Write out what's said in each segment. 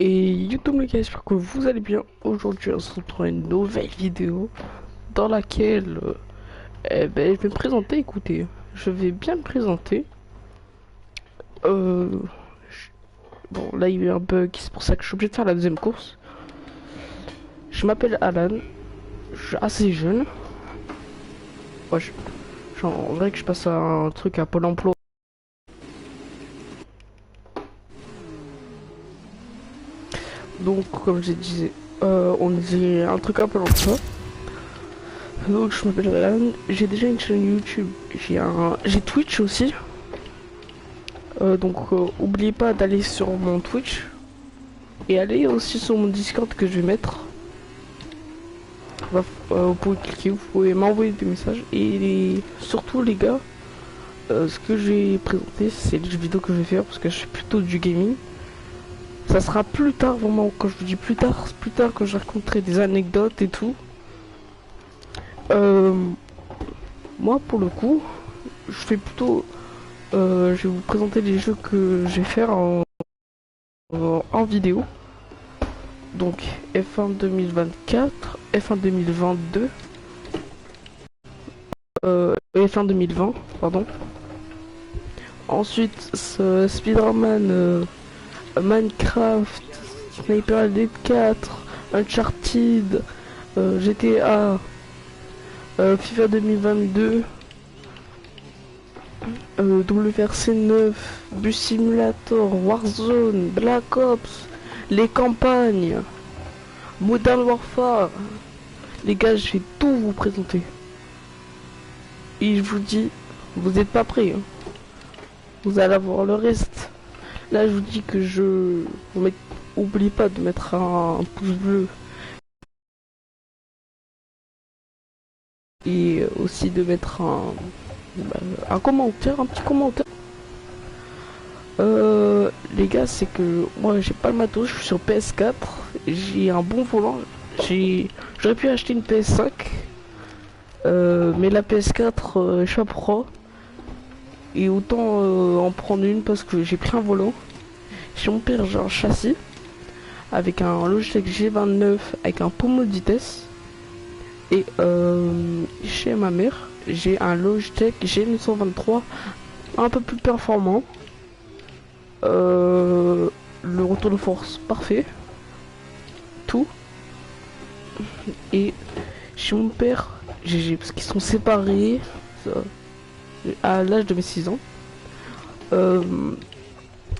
Et YouTube les gars, j'espère que vous allez bien. Aujourd'hui on se retrouve pour une nouvelle vidéo dans laquelle je vais me présenter. Écoutez, je vais bien me présenter. euh, bon là il y a eu un bug, c'est pour ça que je suis obligé de faire la deuxième course. Je m'appelle Alan, je suis assez jeune. Ouais, en vrai que je passe à un truc à Pôle emploi. Donc comme je disais, on disait un truc à Pôle emploi. Donc je m'appelle Alan, j'ai déjà une chaîne YouTube, j'ai Twitch aussi. Oubliez pas d'aller sur mon Twitch et allez aussi sur mon Discord que je vais mettre. Vous pouvez cliquer, vous pouvez m'envoyer des messages surtout les gars, ce que j'ai présenté c'est les vidéos que je vais faire parce que je suis plutôt du gaming. Ça sera plus tard, vraiment, quand je vous dis plus tard, c'est plus tard quand je raconterai des anecdotes et tout. Euh, Moi pour le coup, je fais plutôt, je vais vous présenter les jeux que je vais faire en vidéo. Donc F1 2024, F1 2022, F1 2020, pardon. Ensuite, Spider-Man, Minecraft, Sniper Elite 4, Uncharted, GTA, FIFA 2022, WRC 9, Bus Simulator, Warzone, Black Ops, les campagnes, Modern Warfare. Les gars, je vais tout vous présenter. Et je vous dis, vous n'êtes pas prêts, hein. Vous allez avoir le reste. Là, je vous dis que oubliez pas de mettre un pouce bleu. Et aussi de mettre un commentaire, un petit commentaire. Les gars, c'est que moi, j'ai pas le matos, je suis sur PS4. J'ai un bon volant. J'aurais pu acheter une PS5. Mais la PS4, je suis pas pro. Et autant en prendre une parce que j'ai pris un volant. Chez mon père, j'ai un châssis avec un Logitech G29 avec un pommeau de vitesse. Et chez ma mère, j'ai un Logitech G923 un peu plus performant. Le retour de force parfait. Tout. Et chez mon père, parce qu'ils sont séparés à l'âge de mes 6 ans.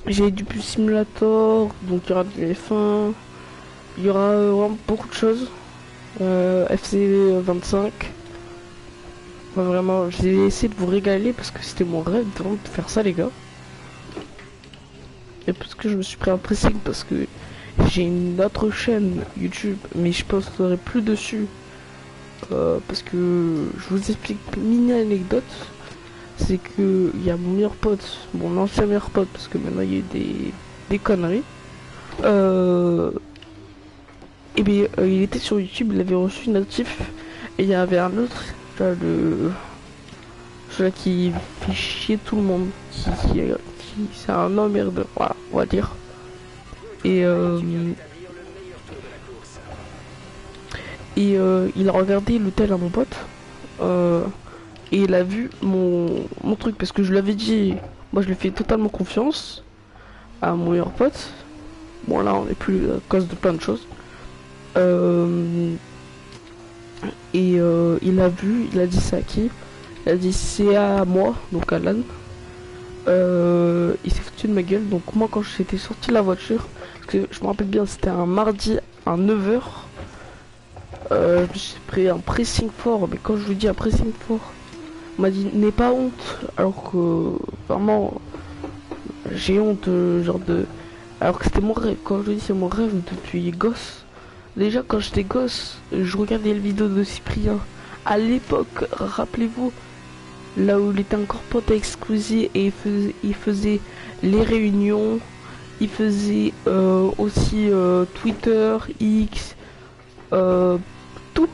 J'ai du Bus Simulator, donc il y aura du F1, il y aura vraiment beaucoup de choses. FC 25. Enfin, vraiment, j'ai essayé de vous régaler parce que c'était mon rêve vraiment de faire ça, les gars. Et parce que je me suis pris un pressing parce que j'ai une autre chaîne YouTube, mais je posterai plus dessus. Parce que je vous explique une mini anecdote. C'est que il y a mon meilleur pote, mon ancien meilleur pote, parce que maintenant il y a eu des conneries. Et bien il était sur YouTube, il avait reçu une notif et il y avait un autre, celui qui fait chier tout le monde, c'est un emmerdeur, voilà, on va dire. Et il a regardé l'hôtel à mon pote. Et il a vu mon truc parce que je lui avais dit, moi je lui fais totalement confiance à mon meilleur pote. Bon là on est plus à cause de plein de choses. Il a vu, il a dit c'est à qui? Il a dit c'est à moi, donc Alan. Il s'est foutu de ma gueule, donc moi quand j'étais sorti de la voiture, parce que je me rappelle bien c'était un mardi à 9 h, je me suis pris un pressing fort, mais quand je lui dis un pressing fort, on m'a dit n'aie pas honte, alors que vraiment j'ai honte, alors que c'était mon rêve. Quand je dis c'est mon rêve depuis gosse. Déjà quand j'étais gosse, je regardais les vidéos de Cyprien à l'époque, rappelez-vous, là où il était encore pote avec Squeezie et il faisait les réunions, il faisait aussi Twitter, X, tout.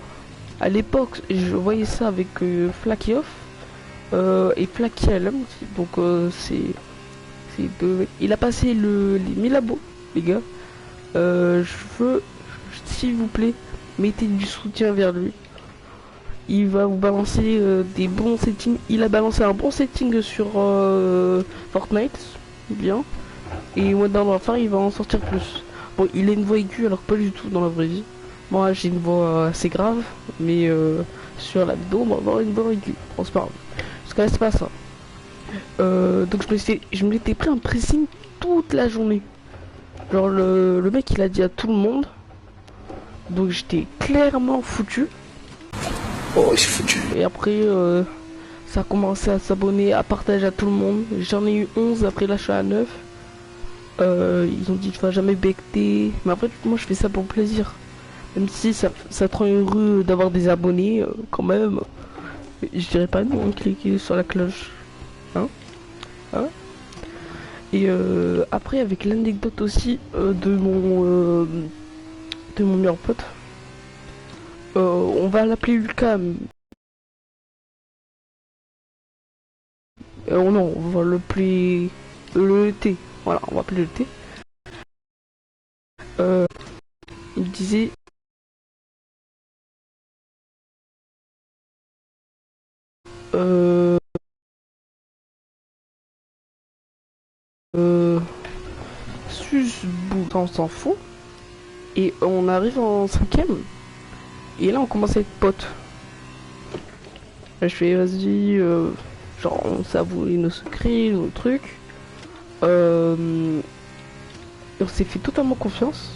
À l'époque je voyais ça avec Flaky Off et Flaky LM aussi, donc il a passé les 1000 abos, les gars. Je veux, s'il vous plaît, mettez du soutien vers lui. Il va vous balancer des bons settings. Il a balancé un bon setting sur Fortnite, bien. Et moi dans la fin, il va en sortir plus. Bon, il a une voix aiguë alors que pas du tout dans la vraie vie. Moi, j'ai une voix assez grave, mais sur la vidéo, on va avoir une voix aiguë. Bon, c'est pas grave. Parce que là, c'est pas ça. Donc je me l'étais pris un pressing toute la journée. Genre le mec il a dit à tout le monde. Donc j'étais clairement foutu. Oh, il s'est foutu. Et après ça a commencé à s'abonner, à partager à tout le monde. J'en ai eu 11, après là je suis à 9. Ils ont dit tu vas jamais becter. Mais après moi je fais ça pour plaisir. Même si ça te rend heureux d'avoir des abonnés quand même. Je dirais pas non, cliquez sur la cloche. Hein? Ah ouais. Et après avec l'anecdote aussi de mon meilleur pote. On va l'appeler Lucas. Non, on va l'appeler le T. Voilà, on va appeler le T. Il me disait euh, euh, Susbou, on s'en fout. Et on arrive en 5ème. Et là on commence à être potes. Je fais vas-y, genre on s'avoue nos secrets, nos trucs. On s'est fait totalement confiance.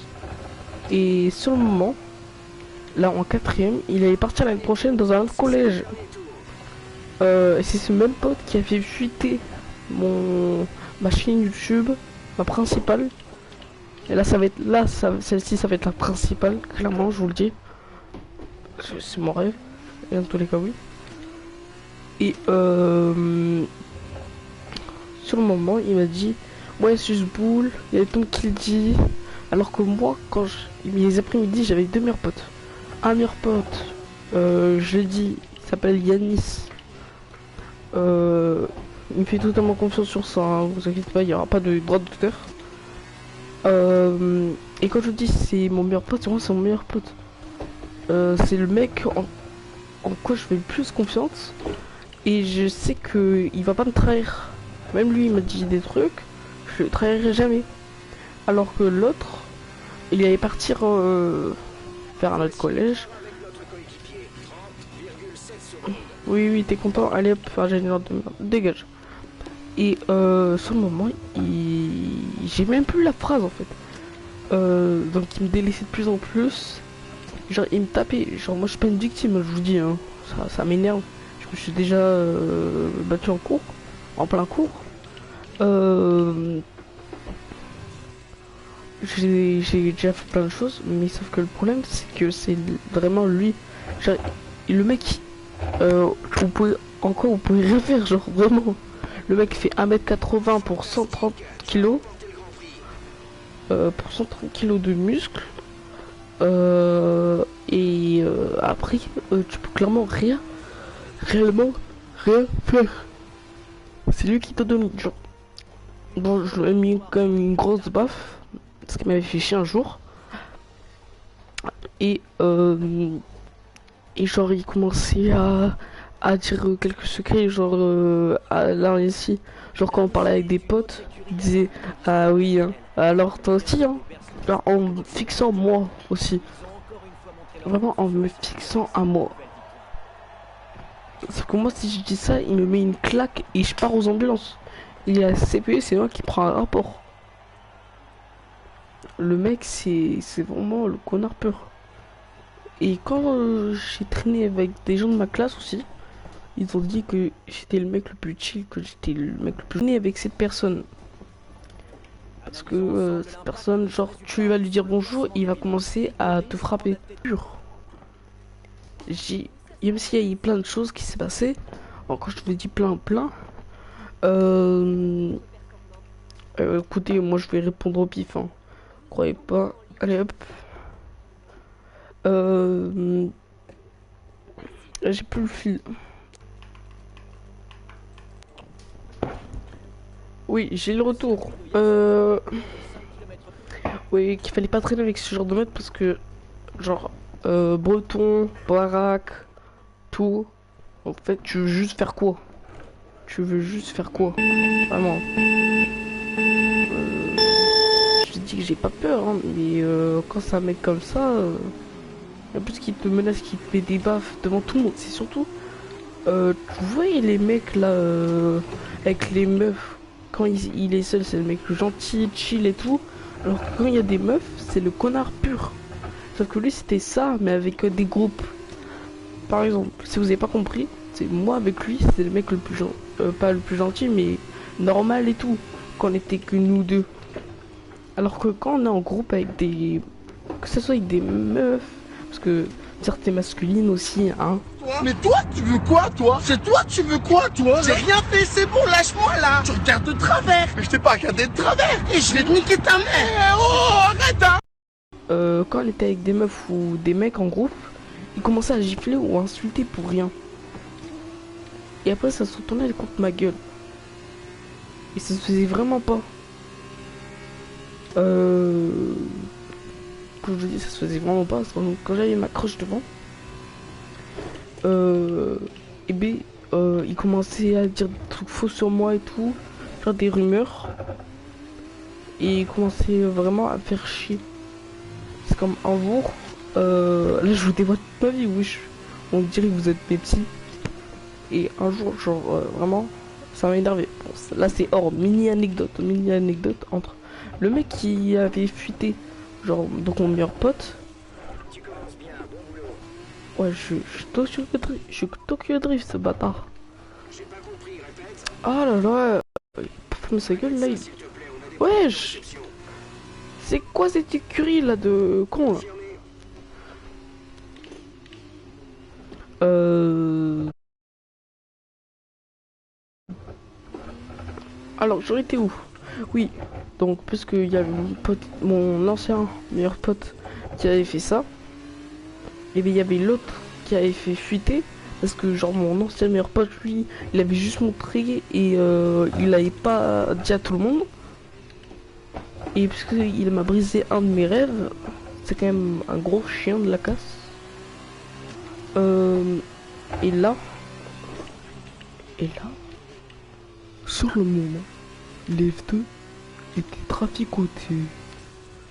Et sur le moment, là en 4ème, il allait partir l'année prochaine dans un autre collège. Et c'est ce même pote qui a fait fuiter ma chaîne YouTube, ma principale. Et là ça va être celle-ci ça va être la principale, clairement je vous le dis. C'est mon rêve. Et dans tous les cas oui. Et sur le moment il m'a dit ouais Susboule, il y a ton qui le dit. Alors que moi quand les après-midi j'avais deux meilleurs potes. Un meilleur pote, je l'ai dit, il s'appelle Yanis. Il me fait totalement confiance sur ça, hein, vous inquiétez pas, il n'y aura pas de droit d'auteur. Et quand je dis c'est mon meilleur pote, moi c'est mon meilleur pote. C'est le mec en quoi je fais le plus confiance. Et je sais que il va pas me trahir. Même lui il m'a dit des trucs, je le trahirai jamais. Alors que l'autre, il allait partir vers un autre collège. Oui, oui, t'es content? Allez hop, ingénieur de merde, dégage. Et sur le moment, j'ai même plus la phrase en fait. Donc il me délaissait de plus en plus. Genre il me tapait. Genre moi je suis pas une victime, je vous dis. Hein. Ça m'énerve. Je me suis déjà battu en cours, en plein cours. J'ai déjà fait plein de choses, mais sauf que le problème c'est que c'est vraiment lui. Genre, le mec, vous pouvez rien faire, genre vraiment. Le mec fait 1m80 pour 130 kilos. Pour 130 kilos de muscles. Après, tu peux clairement réellement rien faire. C'est lui qui te donne, genre. Bon, je lui ai mis quand même une grosse baffe. Parce qu'il m'avait fait chier un jour. Et, et genre, il commençait à dire quelques secrets, genre, là, ici. Genre, quand on parlait avec des potes, il disait, ah oui, hein. Alors toi aussi, hein. Genre, en me fixant moi aussi. Vraiment, en me fixant à moi. Sauf que moi, si je dis ça, il me met une claque et je pars aux ambulances. Il y a CPE, c'est moi qui prends un rapport. Le mec, c'est vraiment le connard pur. Et quand j'ai traîné avec des gens de ma classe aussi, ils ont dit que j'étais le mec le plus chill, que j'étais le mec le plus traîné avec cette personne. Parce que cette personne, genre, tu vas lui dire bonjour, il va commencer à te frapper. Pur. Même s'il y a eu plein de choses qui s'est passé, alors quand je te dis plein, écoutez, moi je vais répondre au pif, hein. Croyez pas. Allez hop. J'ai plus le fil. Oui, j'ai le retour. Oui, qu'il fallait pas traîner avec ce genre de mode parce que, genre, breton, baraque, tout. En fait, tu veux juste faire quoi? Tu veux juste faire quoi? Vraiment. Je te dis que j'ai pas peur, hein, mais quand c'est un mec comme ça, en plus qu'il te menace, qu'il te met des baffes devant tout le monde, c'est surtout, tu vois les mecs là, avec les meufs, quand il est seul, c'est le mec gentil, chill et tout, alors que quand il y a des meufs, c'est le connard pur. Sauf que lui c'était ça, mais avec des groupes. Par exemple, si vous avez pas compris, c'est moi avec lui, c'est le mec le plus gentil, pas le plus gentil, mais normal et tout, quand on était que nous deux. Alors que quand on est en groupe avec des... Que ce soit avec des meufs, parce que certaines masculines aussi, hein. Mais toi, tu veux quoi, toi? C'est toi, tu veux quoi, toi? J'ai rien fait, c'est bon, lâche-moi là. Tu regardes de travers. Mais je t'ai pas regardé de travers. Et je vais te niquer ta mère. Eh oh, arrête, hein. Quand on était avec des meufs ou des mecs en groupe, ils commençaient à gifler ou à insulter pour rien. Et après ça se retournait contre ma gueule. Et ça se faisait vraiment pas. Comme je dis, ça se faisait vraiment pas. Quand j'avais ma croche devant, et ben, il commençait à dire des trucs faux sur moi et tout, genre des rumeurs. Et il commençait vraiment à faire chier. C'est comme un jour, là je vous dévoile toute ma vie, wesh. On dirait que vous êtes mes petits. Et un jour, genre vraiment, ça m'a énervé. Bon, là c'est hors, mini anecdote entre le mec qui avait fuité, genre donc mon meilleur pote. Ouais, je suis Tokyo Drift, ce bâtard. Ah là là, mais sa gueule là, ouais, c'est quoi cette écurie là de con là? Alors, j'aurais été où? Oui, donc, parce qu'il y avait mon pote, mon ancien meilleur pote qui avait fait ça, et bien il y avait l'autre qui avait fait fuiter, parce que, genre, mon ancien meilleur pote, lui, il avait juste montré et il l'avait pas dit à tout le monde. Et puisqu'il m'a brisé un de mes rêves, c'est quand même un gros chien de la casse. Et là, sur le moment, les deux étaient traficotés.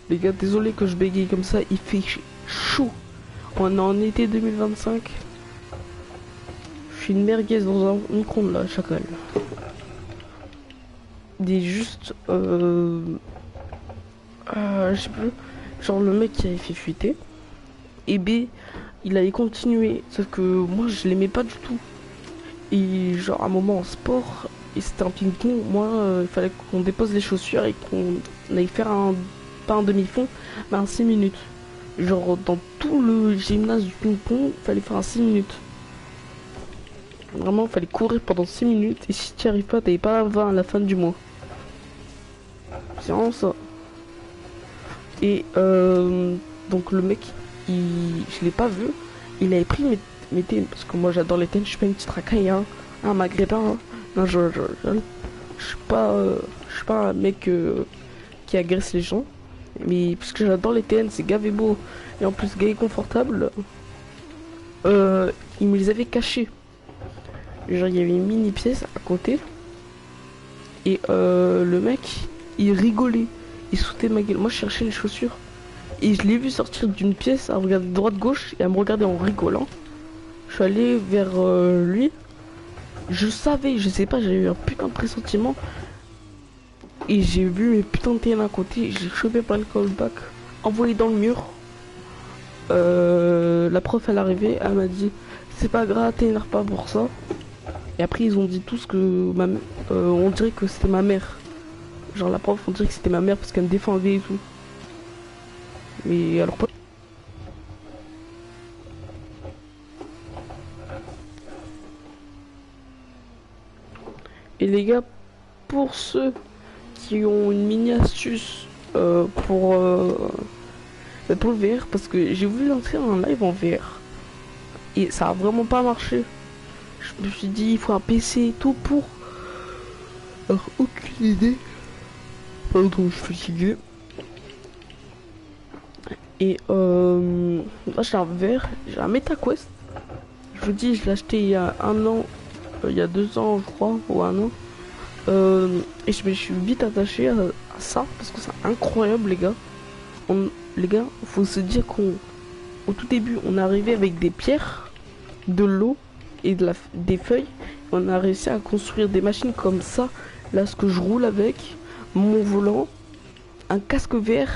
Les gars, désolé que je bégaye comme ça, il fait chaud. On est en été 2025. Je suis une merguez dans un micro-ondes là, chacal. Des juste, je sais plus, genre le mec qui avait fait fuiter. Et B, il avait continué, sauf que moi je l'aimais pas du tout. Et genre à un moment en sport, et c'était un ping-pong, moi il fallait qu'on dépose les chaussures et qu'on aille faire un, pas un demi-fond, mais un 6 minutes. Genre dans tout le gymnase du ping-pong, il fallait faire un 6 minutes. Vraiment, il fallait courir pendant 6 minutes, et si tu n'y arrives pas, t'avais pas 20 à la fin du mois. C'est vraiment ça. Et donc le mec, je l'ai pas vu, il avait pris mes TN, parce que moi j'adore les TN, je suis pas une petite racaille, hein, un maghrébin, hein. Non, je suis pas un mec qui agresse les gens, mais puisque j'adore les TN, c'est gavé beau, et en plus gay et confortable, il me les avait cachés. Genre il y avait une mini pièce à côté, et le mec, il rigolait, il sautait ma gueule, moi je cherchais les chaussures. Et je l'ai vu sortir d'une pièce à regarder droite-gauche et à me regarder en rigolant. Je suis allé vers lui. Je savais, je sais pas, j'ai eu un putain de pressentiment. Et j'ai vu mes putains de TN à côté. J'ai chopé par le callback, envoyé dans le mur. La prof elle est arrivée, elle m'a dit c'est pas grave, t'énerve pas pour ça. Et après ils ont dit tous que on dirait que c'était ma mère. Genre la prof on dirait que c'était ma mère parce qu'elle me défendait et tout. Mais alors pas. Et les gars, pour ceux qui ont une mini astuce pour le VR, parce que j'ai voulu lancer un live en VR et ça a vraiment pas marché. Je me suis dit il faut un PC et tout pour. Alors aucune idée. Pardon, je suis fatigué. Et là j'ai un verre, j'ai un MetaQuest. Je vous dis, je l'ai acheté il y a un an, il y a 2 ans je crois, ou un an. Et je me suis vite attaché à ça parce que c'est incroyable les gars. Les gars, faut se dire qu'au tout début on est arrivé avec des pierres, de l'eau et des feuilles. On a réussi à construire des machines comme ça. Là ce que je roule avec, mon volant, un casque VR,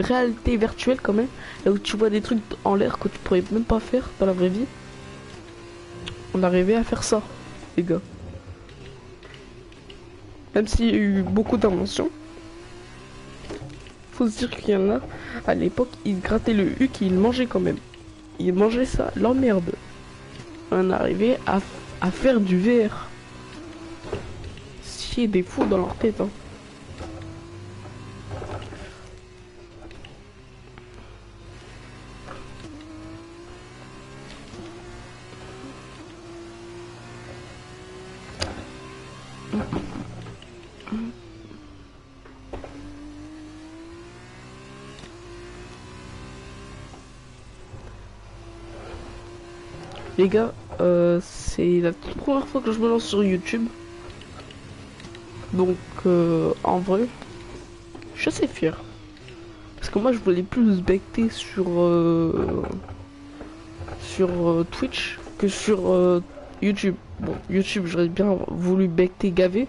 réalité virtuelle quand même, là où tu vois des trucs en l'air que tu pourrais même pas faire dans la vraie vie. On arrivait à faire ça les gars. Même s'il y a eu beaucoup d'inventions, faut se dire qu'il y en a, à l'époque, ils grattaient le huc et ils mangeaient quand même. Ils mangeaient ça, leur merde. On arrivait à faire du VR. S'il y a des fous dans leur tête, hein. Les gars, c'est la toute première fois que je me lance sur YouTube. Donc, en vrai, je suis assez fier. Parce que moi, je voulais plus becter sur Twitch que sur YouTube. Bon, YouTube, j'aurais bien voulu becter gaver.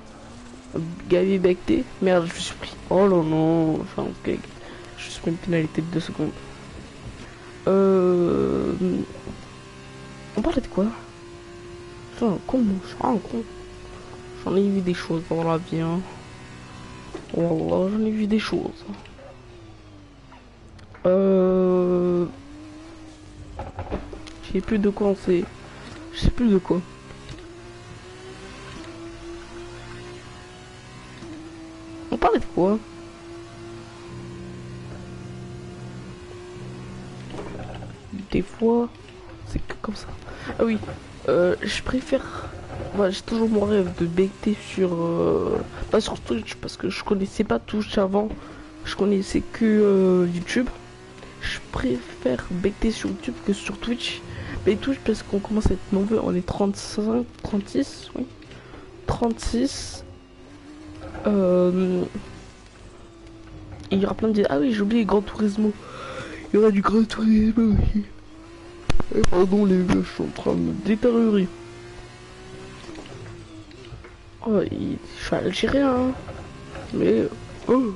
Gaver becter. Merde, je me suis pris. Oh là non. Enfin, ok. Je suis pris une pénalité de 2 secondes. On parlait de quoi? Je suis un con, je suis un con. J'en ai vu des choses dans la vie, hein. Wallah, j'en ai vu des choses. Je sais plus de quoi on sait. Je sais plus de quoi. On parlait de quoi? Des fois, c'est que comme ça. Ah oui, je préfère. Voilà, j'ai toujours mon rêve de becter sur. Pas sur Twitch parce que je connaissais pas Twitch avant. Je connaissais que YouTube. Je préfère becter sur YouTube que sur Twitch. Mais Twitch parce qu'on commence à être nombreux. On est 35, 36, oui. 36. Il y aura plein de dire. Ah oui, j'ai oublié Gran Turismo. Il y aura du Gran Turismo aussi. Et pardon les gars, je suis en train de me détériorer. Oh, je suis algérien, hein. Mais oh,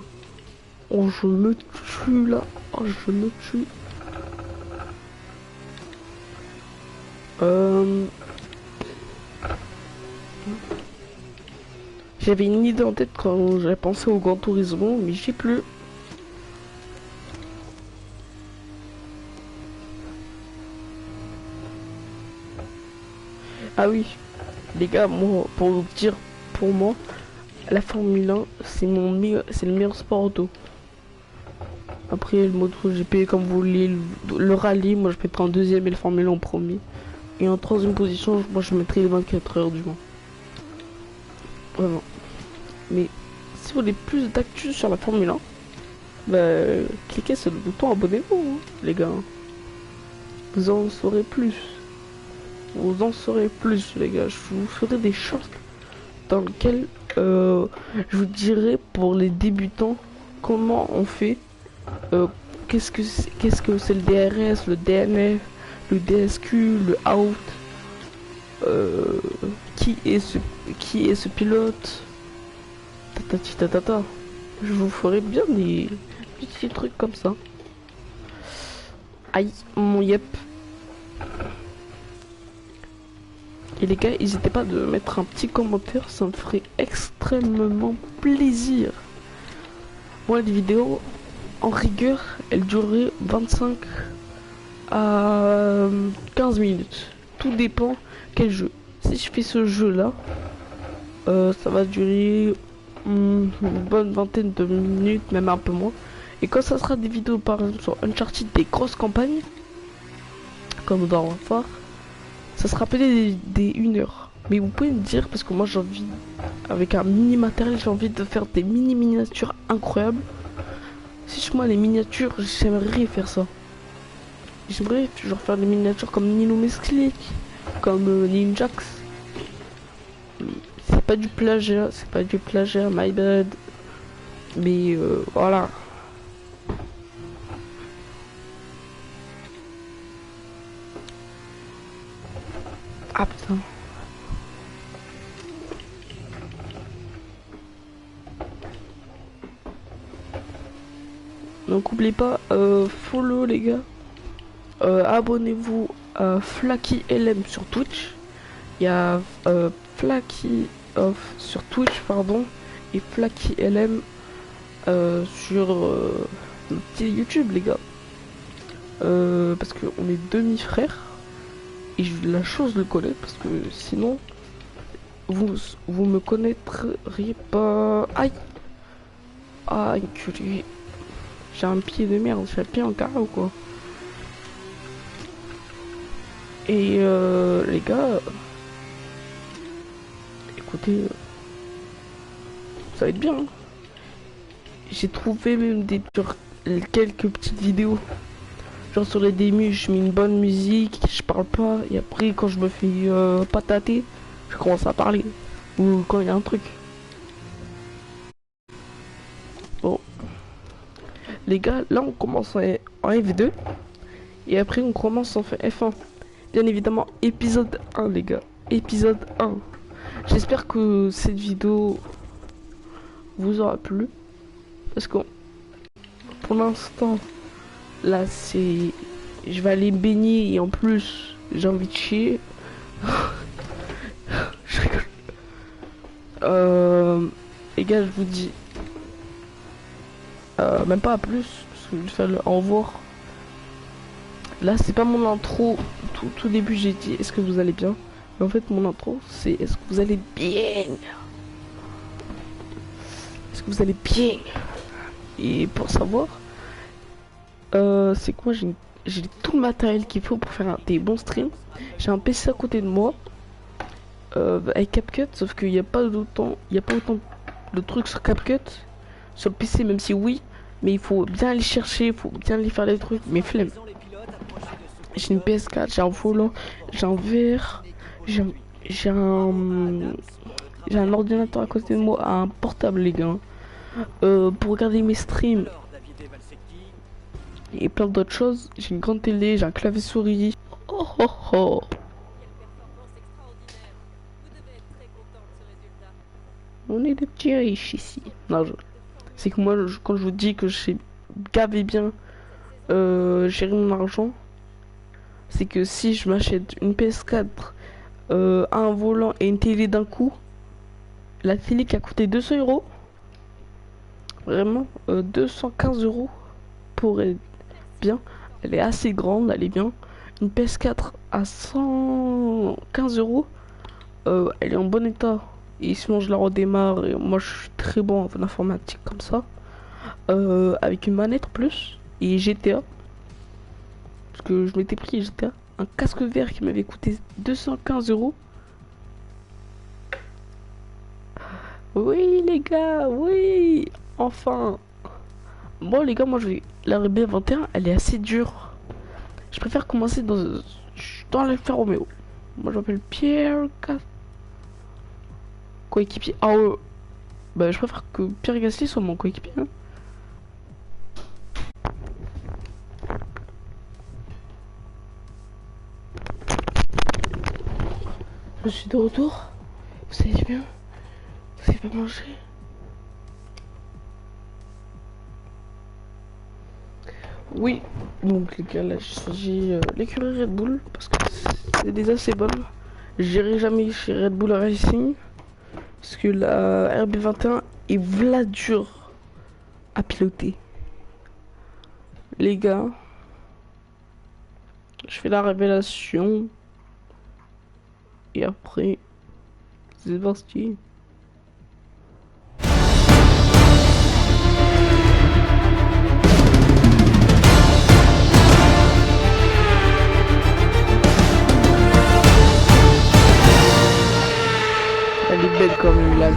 je me tue là. Oh, je me tue. J'avais une idée en tête quand j'avais pensé au Gran Turismo, mais j'ai plus. Ah oui, les gars, moi, pour vous dire, pour moi, la Formule 1, c'est le meilleur sport auto. Après, le MotoGP, comme vous voulez, le rallye, moi je mettrai en deuxième et le Formule 1 en premier. Et en troisième position, moi je mettrai les 24 heures du Mans. Vraiment. Mais si vous voulez plus d'actu sur la Formule 1, bah, cliquez sur le bouton abonnez-vous, hein, les gars. Vous en saurez plus. Vous en saurez plus, les gars. Je vous ferai des shorts dans lesquels je vous dirai pour les débutants comment on fait. Qu'est-ce que c'est le DRS, le DNF, le DSQ, le out. Qui est ce pilote. Tatati tatata. Je vous ferai bien des petits trucs comme ça. Aïe, mon yep. Et les gars, n'hésitez pas de mettre un petit commentaire, ça me ferait extrêmement plaisir. Moi, les vidéos, en rigueur, elles dureraient 25 à 15 minutes. Tout dépend quel jeu. Si je fais ce jeu-là, ça va durer une bonne vingtaine de minutes, même un peu moins. Et quand ça sera des vidéos, par exemple, sur Uncharted, des grosses campagnes, comme dans Warfare, ça sera peut-être des 1 heure. Mais vous pouvez me dire, parce que moi j'ai envie, avec un mini matériel, j'ai envie de faire des mini miniatures incroyables. Si je moi les miniatures, j'aimerais faire ça. J'aimerais genre faire des miniatures comme Nino Mesclick, comme Ninjax. C'est pas du plagiat, my bad. Mais voilà. Ah putain. Donc n'oubliez pas, follow les gars. Abonnez-vous à Flaky LM sur Twitch. Il y a Flaky Off sur Twitch, pardon, et Flaky LM sur le petit YouTube, les gars. Parce qu'on est demi-frères. Et j'ai la chance de le connaître parce que sinon, vous me connaîtriez pas. Aïe! Ah, enculé. J'ai un pied de merde, j'ai un pied en carreau ou quoi. Et les gars, écoutez, ça va être bien. Hein. J'ai trouvé même quelques petites vidéos. Genre sur les démus, je mets une bonne musique, je parle pas, et après quand je me fais patater, je commence à parler. Ou quand il y a un truc. Bon. Les gars, là on commence en F2. Et après on commence en F1. Bien évidemment, épisode 1 les gars. Épisode 1. J'espère que cette vidéo vous aura plu. Parce que pour l'instant... Là c'est... Je vais aller me baigner et en plus j'ai envie de chier. Je rigole. Les gars je vous dis... même pas à plus. Parce que je vais faire le au revoir. Là c'est pas mon intro. Tout début j'ai dit est-ce que vous allez bien. Mais en fait mon intro c'est est-ce que vous allez bien. Est-ce que vous allez bien. Et pour savoir... c'est quoi, j'ai tout le matériel qu'il faut pour faire des bons streams. J'ai un PC à côté de moi avec CapCut, sauf qu'il n'y a pas autant de trucs sur CapCut sur le PC, même si oui, mais il faut bien aller chercher, il faut bien aller faire les trucs, mais flemme. J'ai une PS4, j'ai un volant, j'ai un verre, j'ai un ordinateur à côté de moi, un portable les gars, pour regarder mes streams. Et plein d'autres choses. J'ai une grande télé, j'ai un clavier souris. Oh oh oh. On est des petits riches ici. Non, c'est que moi, quand je vous dis que j'ai gavé bien gérer mon argent, c'est que si je m'achète une PS4, un volant et une télé d'un coup, la télé qui a coûté 200 €, vraiment 215 € pour être bien, elle est assez grande, elle est bien. Une PS4 à 115 €, elle est en bon état. Et sinon je la redémarre. Et moi je suis très bon en informatique comme ça. Avec une manette plus et GTA. Parce que je m'étais pris GTA. Un casque vert qui m'avait coûté 215 €. Oui les gars, oui, enfin. Bon les gars, moi je vais... La RB21 elle est assez dure. Je préfère commencer dans l'Alfa Romeo. Moi je m'appelle Pierre coéquipier. Ah ouais. Bah je préfère que Pierre Gasly soit mon coéquipier. Hein. Je suis de retour. Vous allez bien? Vous avez pas mangé? Oui, donc les gars, là j'ai choisi l'écurie Red Bull parce que c'est des assez bonnes. J'irai jamais chez Red Bull Racing parce que la RB21 est v'là dure à piloter. Les gars, je fais la révélation et après c'est parti. Elle est belle quand même la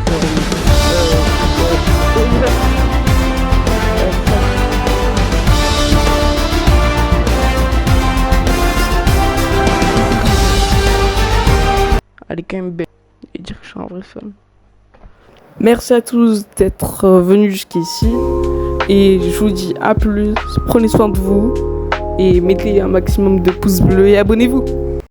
elle est quand même belle. Et dire que je suis un vrai fan. Merci à tous d'être venus jusqu'ici. Et je vous dis à plus. Prenez soin de vous. Et mettez un maximum de pouces bleus et abonnez-vous.